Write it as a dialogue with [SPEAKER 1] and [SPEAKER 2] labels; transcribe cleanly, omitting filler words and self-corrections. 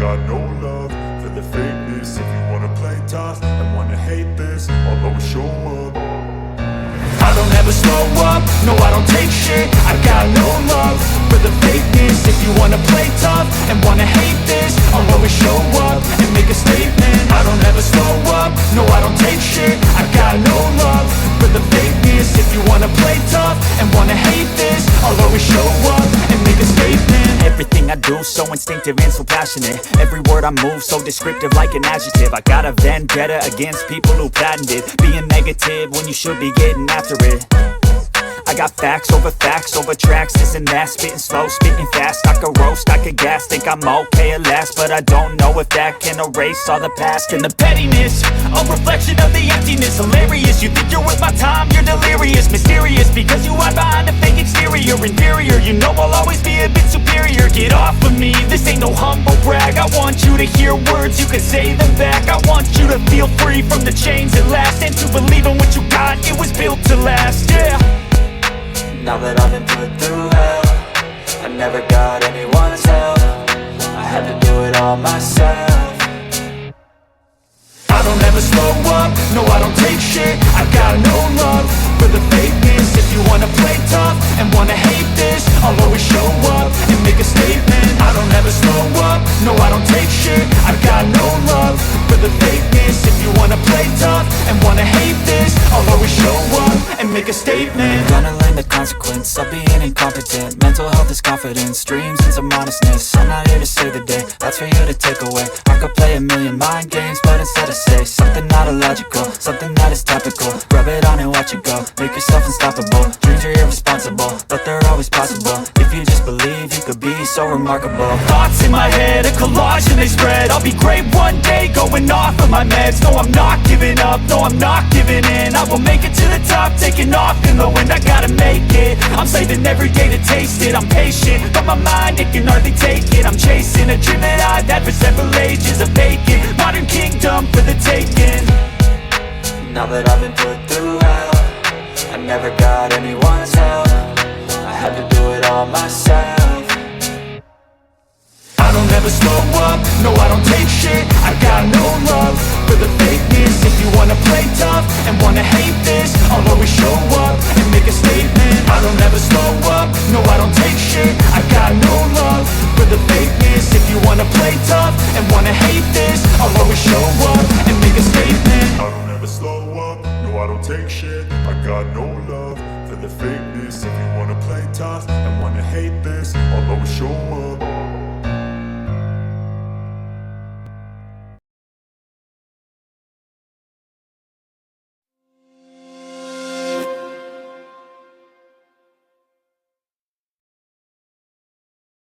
[SPEAKER 1] got no love for the fakeness. If you wanna play tough and wanna hate this, I'll always show up.
[SPEAKER 2] I don't ever slow up, no I don't take shit. I got no love for the fakeness. If you wanna play tough and wanna hate this, I'll always show up and make a statement. I don't ever slow up, no I don't take shit. I got no love for the fakeness. If you wanna play tough and wanna hate this, I'll always show up and make a statement. Everything I do so instinctive and so passionate. Every word I move so descriptive like an adjective. I got a vendetta against people who patented being negative when you should be getting after it. I got facts over tracks, this and that. Spitting slow, spitting fast, I could roast, I could gas. Think I'm okay at last, but I don't know if that can erase all the past. And the pettiness, a reflection of the emptiness. Hilarious, you think you're worth my time, you're delirious. Mysterious, because you hide behind a fake exterior. Inferior, you know I'll always be a bit superior. Get off of me, this ain't no humble brag. I want you to hear words, you can say them back. I want you to feel free from the chains at last, and to believe in what you got, it was built to last, yeah.
[SPEAKER 3] Now that I've been put through hell, I never got anyone's help. I had to do it all myself.
[SPEAKER 2] I don't ever slow up, no I don't take shit. I got no love for the fakeness. If you wanna play tough and wanna hate this, I'll always show up and make a statement. I don't ever slow up, no I don't take shit. I got no love for the fakeness. If you wanna play tough and wanna hate this, I'll always show up and make a statement.
[SPEAKER 3] Gonna learn the consequence of being incompetent. Mental health is confidence, dreams and some honestness. I'm not here to save the day, that's for you to take away. I could play a million mind games, but instead I say something not illogical, something that is topical. Rub it on and watch it go, make yourself unstoppable. Dreams are irresponsible, but they're always possible. If you just believe, you could be so remarkable.
[SPEAKER 2] Thoughts in my head, a collage and they spread. I'll be great one day, going off of my meds. No, I'm not giving up, no, I'm not giving in. I will make it to the top, taking off in the wind. I gotta make it, I'm saving every day to taste it. I'm patient, but my mind, it can hardly take it. I'm chasing a dream that I've had for several ages. A vacant, modern kingdom for the taking.
[SPEAKER 3] Now that I've been put through hell, I never got anyone's help. I had to do it all myself.
[SPEAKER 2] I don't ever slow up, no I don't take shit. I got no love for the fakeness. If you wanna play tough and wanna hate this, I'll always show up and make a statement. I don't ever slow up, no I don't take shit. I got no love for the fakeness. If you wanna play tough and wanna hate this, I'll always show up and make a statement.
[SPEAKER 1] I don't ever slow up, no I don't take shit. I got no love for the fakeness. If you wanna play tough and wanna hate this, I'll always show up.